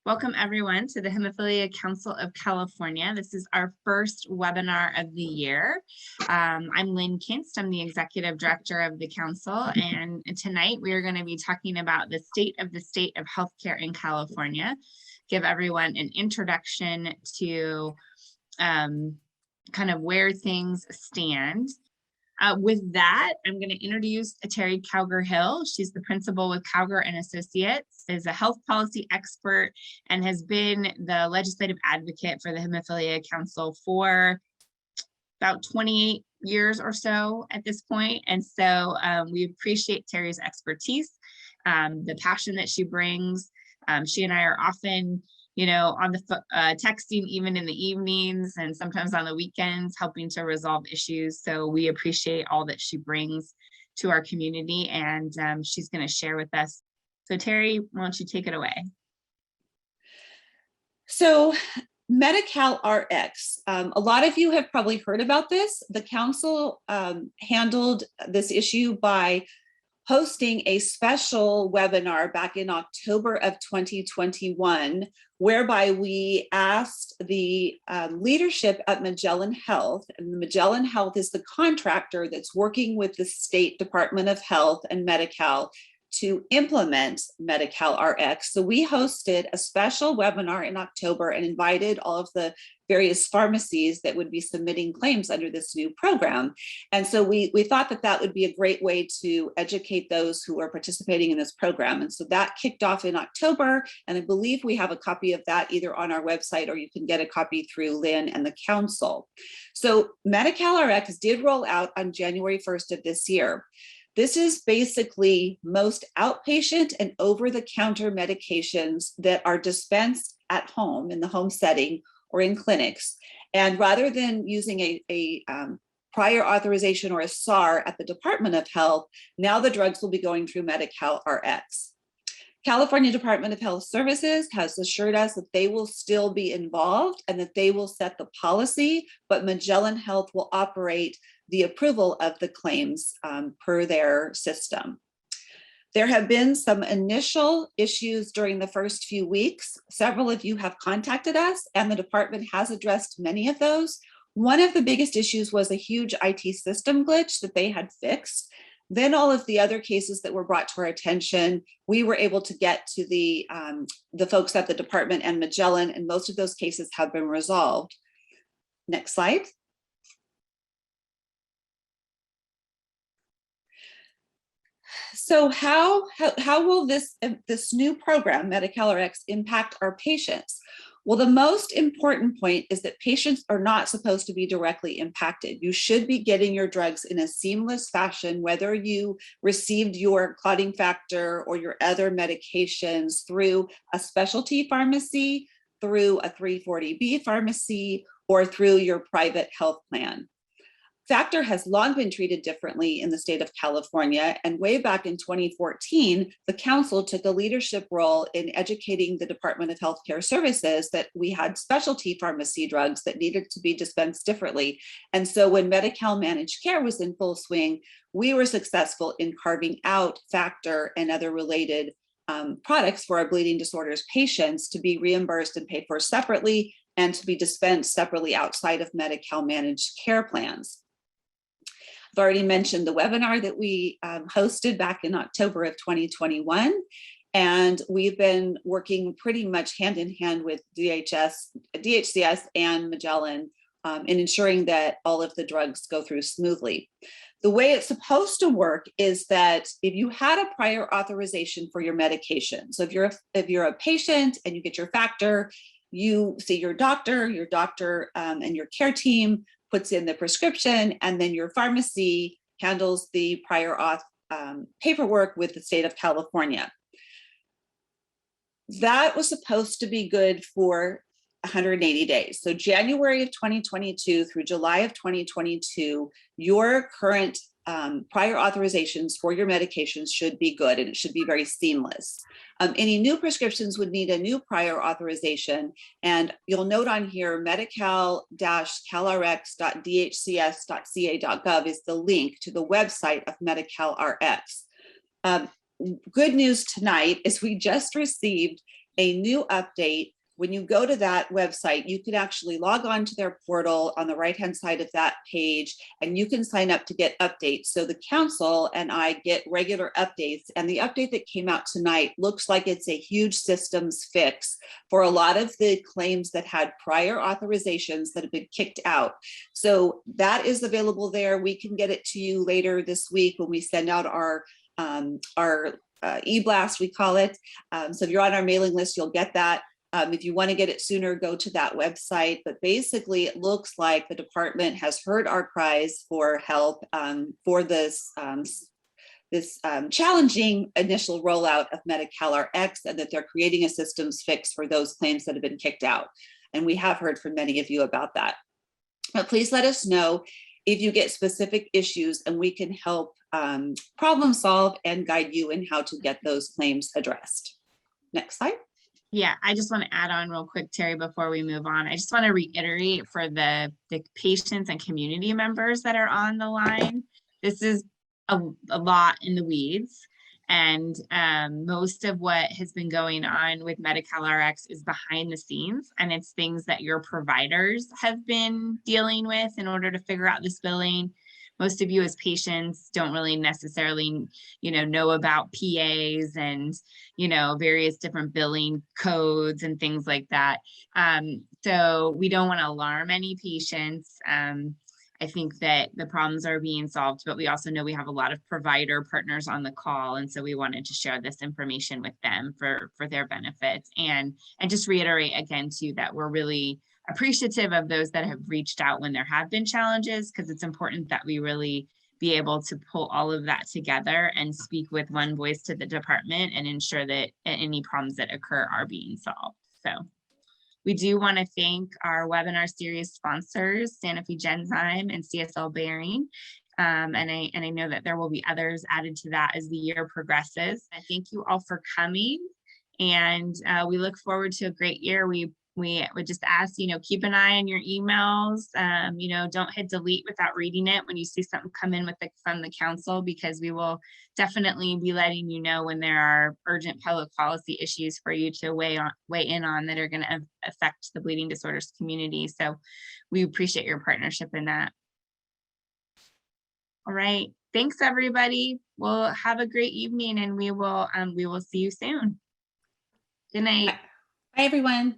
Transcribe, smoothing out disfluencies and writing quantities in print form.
Welcome everyone to the Hemophilia Council of California. This is our first webinar of the year. I'm Lynn Kinst, I'm the Executive Director of the Council, and tonight we are going to be talking about the state of healthcare in California, give everyone an introduction to kind of where things stand. With that, I'm going to introduce Terry Cowger-Hill. She's the principal with Cowger and Associates, is a health policy expert, and has been the legislative advocate for the Hemophilia Council for about 28 years or so at this point. And so we appreciate Terry's expertise, the passion that she brings. She and I are often on the texting even in the evenings and sometimes on the weekends, helping to resolve issues. So we appreciate all that she brings to our community, and she's going to share with us. So Terry, why don't you take it away? So Medi-Cal Rx, a lot of you have probably heard about this. The council handled this issue by hosting a special webinar back in October of 2021, whereby we asked the leadership at Magellan Health, and Magellan Health is the contractor that's working with the State Department of Health and Medi-Cal to implement Medi-Cal Rx. So we hosted a special webinar in October and invited all of the various pharmacies that would be submitting claims under this new program. And so we thought that that would be a great way to educate those who are participating in this program. And so that kicked off in October, and I believe we have a copy of that either on our website or you can get a copy through Lynn and the council. So Medi-Cal Rx did roll out on January 1st of this year. This is basically most outpatient and over-the-counter medications that are dispensed at home in the home setting or in clinics. And rather than using a prior authorization or a SAR at the Department of Health, now the drugs will be going through Medi-Cal Rx. California Department of Health Services has assured us that they will still be involved and that they will set the policy, but Magellan Health will operate the approval of the claims per their system. There have been some initial issues during the first few weeks. Several of you have contacted us, and the department has addressed many of those. One of the biggest issues was a huge IT system glitch that they had fixed. Then all of the other cases that were brought to our attention, we were able to get to the folks at the department and Magellan, and most of those cases have been resolved. Next slide. So how will this new program, Medi-Cal Rx, impact our patients? Well, the most important point is that patients are not supposed to be directly impacted. You should be getting your drugs in a seamless fashion, whether you received your clotting factor or your other medications through a specialty pharmacy, through a 340B pharmacy, or through your private health plan. Factor has long been treated differently in the state of California, and way back in 2014, the council took a leadership role in educating the Department of Healthcare Services that we had specialty pharmacy drugs that needed to be dispensed differently. And so when Medi-Cal Managed Care was in full swing, we were successful in carving out Factor and other related products for our bleeding disorders patients to be reimbursed and paid for separately and to be dispensed separately outside of Medi-Cal Managed Care plans. I've already mentioned the webinar that we hosted back in October of 2021, and we've been working pretty much hand in hand with DHCS and Magellan in ensuring that all of the drugs go through smoothly. The way it's supposed to work is that if you had a prior authorization for your medication, so if you're a patient and you get your Factor, you see your doctor and your care team puts in the prescription, and then your pharmacy handles the prior auth paperwork with the state of California. That was supposed to be good for 180 days. So January of 2022 through July of 2022, your current prior authorizations for your medications should be good, and it should be very seamless. Any new prescriptions would need a new prior authorization, and you'll note on here medical-calrx.dhcs.ca.gov is the link to the website of Medi-Cal Rx. Good news tonight is we just received a new update. When you go to that website, you can actually log on to their portal on the right-hand side of that page, and you can sign up to get updates. So the council and I get regular updates, and the update that came out tonight looks like it's a huge systems fix for a lot of the claims that had prior authorizations that have been kicked out. So that is available there. We can get it to you later this week when we send out our e-blast, we call it. So if you're on our mailing list, you'll get that. If you want to get it sooner, go to that website. But basically, it looks like the department has heard our cries for help for this challenging initial rollout of Medi-Cal Rx, and that they're creating a systems fix for those claims that have been kicked out. And we have heard from many of you about that. But please let us know if you get specific issues, and we can help problem solve and guide you in how to get those claims addressed. Next slide. Yeah, I just want to add on real quick, Terry, before we move on. I just want to reiterate for the patients and community members that are on the line. This is a lot in the weeds. And most of what has been going on with Medi-Cal Rx is behind the scenes. And it's things that your providers have been dealing with in order to figure out this billing. Most of you as patients don't really necessarily, know about PAs and, various different billing codes and things like that. So we don't want to alarm any patients. I think that the problems are being solved, but we also know we have a lot of provider partners on the call. And so we wanted to share this information with them for their benefits, and just reiterate again too, that we're really appreciative of those that have reached out when there have been challenges, because it's important that we really be able to pull all of that together and speak with one voice to the department and ensure that any problems that occur are being solved. So we do want to thank our webinar series sponsors, Sanofi Genzyme and CSL Behring. And I know that there will be others added to that as the year progresses. I thank you all for coming, and we look forward to a great year. We would just ask, keep an eye on your emails. Don't hit delete without reading it when you see something come in from the council, because we will definitely be letting you know when there are urgent public policy issues for you to weigh in on that are going to affect the bleeding disorders community. So we appreciate your partnership in that. All right. Thanks, everybody. We'll have a great evening, and we will see you soon. Good night. Bye, everyone.